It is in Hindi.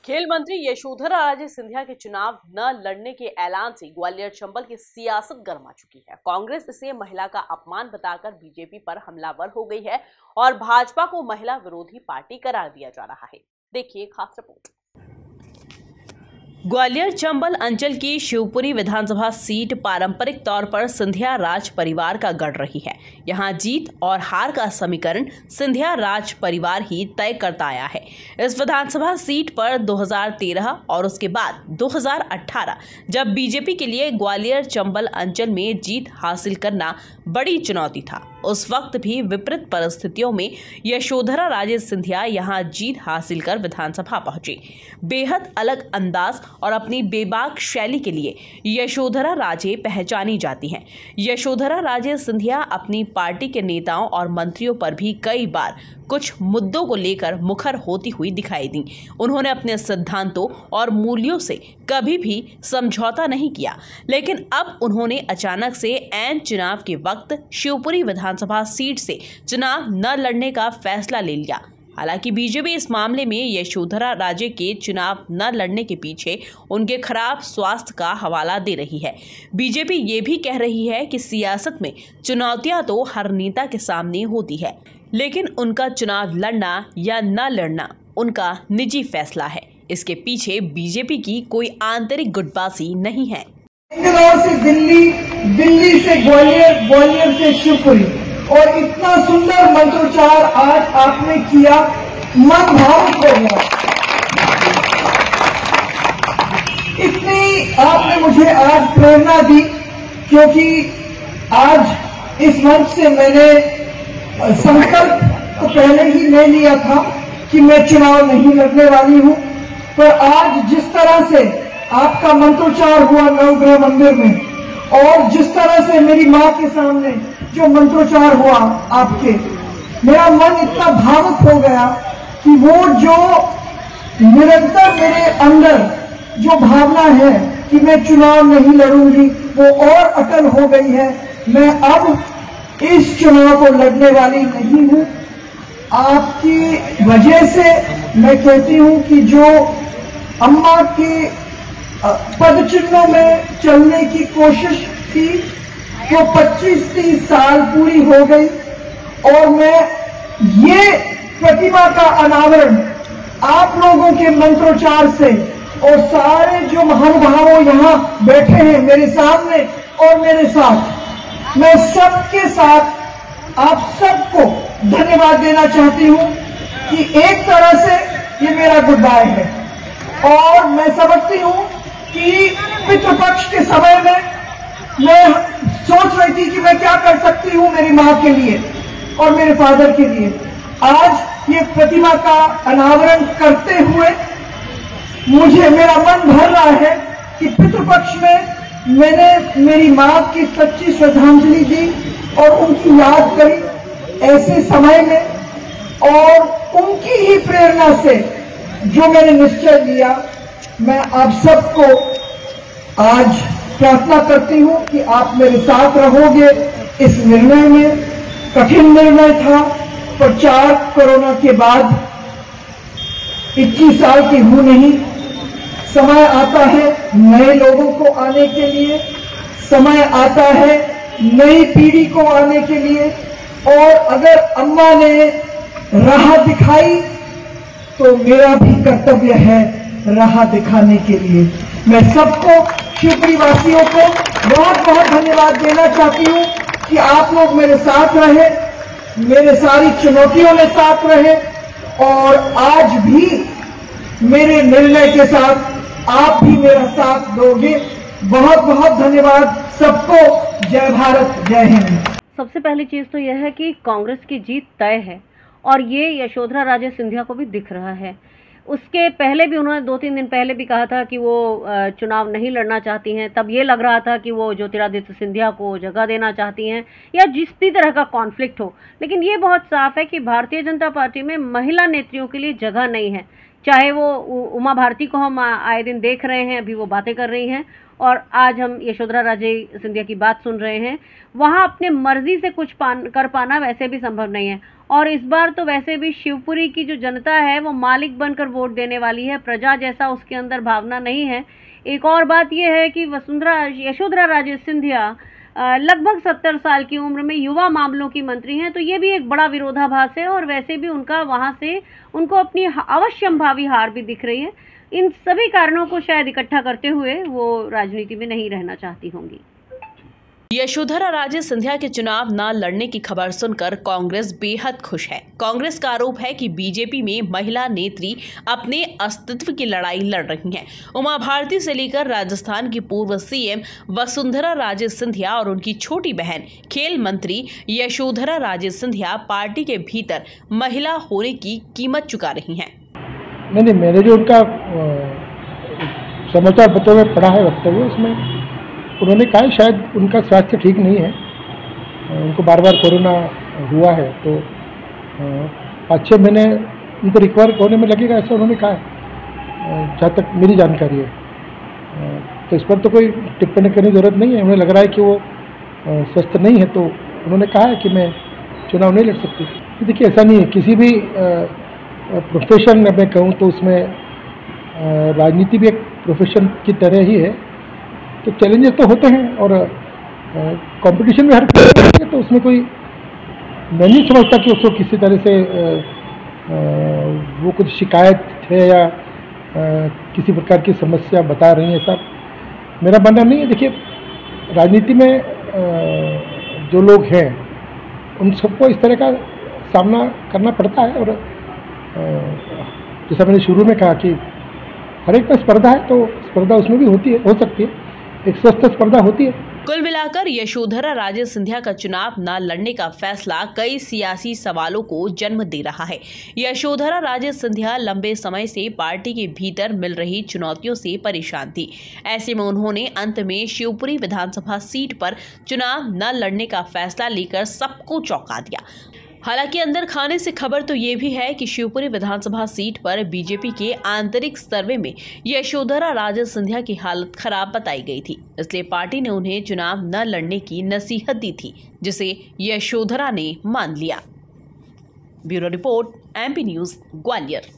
खेल मंत्री यशोधरा राजे सिंधिया के चुनाव न लड़ने के ऐलान से ग्वालियर चंबल की सियासत गर्मा चुकी है। कांग्रेस इसे महिला का अपमान बताकर बीजेपी पर हमलावर हो गई है और भाजपा को महिला विरोधी पार्टी करार दिया जा रहा है। देखिए खास रिपोर्ट। ग्वालियर चंबल अंचल की शिवपुरी विधानसभा सीट पारंपरिक तौर पर सिंधिया राज परिवार का गढ़ रही है। यहां जीत और हार का समीकरण सिंधिया राज परिवार ही तय करता आया है। इस विधानसभा सीट पर 2013 और उसके बाद 2018 जब बीजेपी के लिए ग्वालियर चंबल अंचल में जीत हासिल करना बड़ी चुनौती था, उस वक्त भी विपरीत परिस्थितियों में यशोधरा राजे सिंधिया यहां जीत हासिल कर विधानसभा पहुंची। बेहद अलग अंदाज और अपनी बेबाक शैली के लिए यशोधरा राजे पहचानी जाती हैं। यशोधरा राजे सिंधिया अपनी पार्टी के नेताओं और मंत्रियों पर भी कई बार कुछ मुद्दों को लेकर मुखर होती हुई दिखाई दी। उन्होंने अपने सिद्धांतों और मूल्यों से कभी भी समझौता नहीं किया, लेकिन अब उन्होंने अचानक से ऐन चुनाव के वक्त शिवपुरी विधानसभा सीट से चुनाव न लड़ने का फैसला ले लिया। हालांकि बीजेपी इस मामले में यशोधरा राजे के चुनाव न लड़ने के पीछे उनके खराब स्वास्थ्य का हवाला दे रही है। बीजेपी ये भी कह रही है कि सियासत में चुनौतियां तो हर नेता के सामने होती है, लेकिन उनका चुनाव लड़ना या न लड़ना उनका निजी फैसला है। इसके पीछे बीजेपी की कोई आंतरिक गुटबाजी नहीं है। इंदौर से दिल्ली, दिल्ली से ग्वालियर, ग्वालियर से शिवपुरी, और इतना सुंदर मंत्रोच्चार आज आपने किया, मन भावुक हो गया। इतनी आपने मुझे आज प्रेरणा दी, क्योंकि आज इस मंच से मैंने संकल्प तो पहले ही ले लिया था कि मैं चुनाव नहीं लड़ने वाली हूं, पर आज जिस तरह से आपका मंत्रोच्चार हुआ नवग्रह मंदिर में, और जिस तरह से मेरी मां के सामने जो मंत्रोच्चार हुआ आपके, मेरा मन इतना भावुक हो गया कि वो जो निरंतर मेरे अंदर जो भावना है कि मैं चुनाव नहीं लड़ूंगी, वो और अटल हो गई है। मैं अब इस चुनाव को लड़ने वाली नहीं हूं। आपकी वजह से मैं कहती हूं कि जो अम्मा के पद चिन्हों में चलने की कोशिश थी, वो 25-30 साल पूरी हो गई, और मैं ये प्रतिमा का अनावरण आप लोगों के मंत्रोच्चार से, और सारे जो महानुभावों यहाँ बैठे हैं मेरे सामने और मेरे साथ, मैं सबके साथ आप सबको धन्यवाद देना चाहती हूँ कि एक तरह से ये मेरा गुड बाय है। और मैं समझती हूँ कि पितृपक्ष के समय में मैं सोच रही थी कि मैं क्या कर सकती हूँ मेरी मां के लिए और मेरे फादर के लिए। आज ये प्रतिमा का अनावरण करते हुए मुझे मेरा मन भर रहा है कि पितृपक्ष में मैंने मेरी मां की सच्ची श्रद्धांजलि दी और उनकी याद करी ऐसे समय में, और उनकी ही प्रेरणा से जो मैंने निश्चय लिया, मैं आप सबको आज प्रार्थना करती हूं कि आप मेरे साथ रहोगे इस निर्णय में। कठिन निर्णय था, पर 4 कोरोना के बाद 21 साल की हूं नहीं, समय आता है नए लोगों को आने के लिए, समय आता है नई पीढ़ी को आने के लिए, और अगर अम्मा ने राह दिखाई तो मेरा भी कर्तव्य है राह दिखाने के लिए। मैं सबको, शिवपुरी वासियों को बहुत बहुत धन्यवाद देना चाहती हूँ कि आप लोग मेरे साथ रहे, मेरे सारी चुनौतियों में साथ रहे, और आज भी मेरे निर्णय के साथ आप भी मेरा साथ दोगे। बहुत बहुत धन्यवाद सबको। जय भारत, जय हिंद। सबसे पहली चीज तो यह है कि कांग्रेस की जीत तय है, और ये यशोधरा राजे सिंधिया को भी दिख रहा है। उसके पहले भी उन्होंने 2-3 दिन पहले भी कहा था कि वो चुनाव नहीं लड़ना चाहती हैं। तब ये लग रहा था कि वो ज्योतिरादित्य सिंधिया को जगह देना चाहती हैं, या जिस भी तरह का कॉन्फ्लिक्ट हो। लेकिन ये बहुत साफ है कि भारतीय जनता पार्टी में महिला नेत्रियों के लिए जगह नहीं है। चाहे वो उमा भारती को हम आए दिन देख रहे हैं, अभी वो बातें कर रही हैं, और आज हम यशोधरा राजे सिंधिया की बात सुन रहे हैं। वहाँ अपने मर्जी से कुछ कर पाना वैसे भी संभव नहीं है। और इस बार तो वैसे भी शिवपुरी की जो जनता है वो मालिक बनकर वोट देने वाली है, प्रजा जैसा उसके अंदर भावना नहीं है। एक और बात यह है कि यशोधरा राजे सिंधिया लगभग 70 साल की उम्र में युवा मामलों की मंत्री हैं, तो ये भी एक बड़ा विरोधाभास है। और वैसे भी उनका वहाँ से उनको अपनी अवश्यंभावी हार भी दिख रही है। इन सभी कारणों को शायद इकट्ठा करते हुए वो राजनीति में नहीं रहना चाहती होंगी। यशोधरा राजे सिंधिया के चुनाव न लड़ने की खबर सुनकर कांग्रेस बेहद खुश है। कांग्रेस का आरोप है कि बीजेपी में महिला नेत्री अपने अस्तित्व की लड़ाई लड़ रही हैं। उमा भारती से लेकर राजस्थान की पूर्व सीएम वसुंधरा राजे सिंधिया और उनकी छोटी बहन खेल मंत्री यशोधरा राजे सिंधिया पार्टी के भीतर महिला होने की कीमत चुका रही हैं। नहीं, मैंने जो उनका समाचार पत्रों में पढ़ा है वक्तव्य, उसमें उन्होंने कहा शायद उनका स्वास्थ्य ठीक नहीं है, उनको बार बार कोरोना हुआ है, तो 5-6 महीने उनको रिकवर होने में लगेगा, ऐसा उन्होंने कहा है जहाँ तक मेरी जानकारी है। तो इस पर तो कोई टिप्पणी करने की जरूरत नहीं है। उन्हें लग रहा है कि वो स्वस्थ नहीं है, तो उन्होंने कहा है कि मैं चुनाव नहीं लड़ सकती। देखिए, ऐसा नहीं है, किसी भी प्रोफेशन में मैं कहूँ तो उसमें राजनीति भी एक प्रोफेशन की तरह ही है, तो चैलेंजेस तो होते हैं और कंपटीशन में हर कोई है, तो उसमें कोई मैं नहीं समझता कि उसको किसी तरह से वो कुछ शिकायत है या किसी प्रकार की समस्या बता रही है, ऐसा मेरा मानना नहीं है। देखिए, राजनीति में जो लोग हैं उन सबको इस तरह का सामना करना पड़ता है, और जैसा मैंने शुरू में कहा कि हर एक में स्पर्धा है, तो स्पर्धा उसमें भी होती है, हो सकती है, एक स्वस्थ स्पर्धा होती है। कुल मिलाकर यशोधरा राजे सिंधिया का चुनाव न लड़ने का फैसला कई सियासी सवालों को जन्म दे रहा है। यशोधरा राजे सिंधिया लंबे समय से पार्टी के भीतर मिल रही चुनौतियों से परेशान थी। ऐसे में उन्होंने अंत में शिवपुरी विधानसभा सीट पर चुनाव न लड़ने का फैसला लेकर सबको चौंका दिया। हालांकि अंदर खाने से खबर तो ये भी है कि शिवपुरी विधानसभा सीट पर बीजेपी के आंतरिक सर्वे में यशोधरा राजे सिंधिया की हालत खराब बताई गई थी, इसलिए पार्टी ने उन्हें चुनाव न लड़ने की नसीहत दी थी, जिसे यशोधरा ने मान लिया। Bureau report, MP news, Gwalior.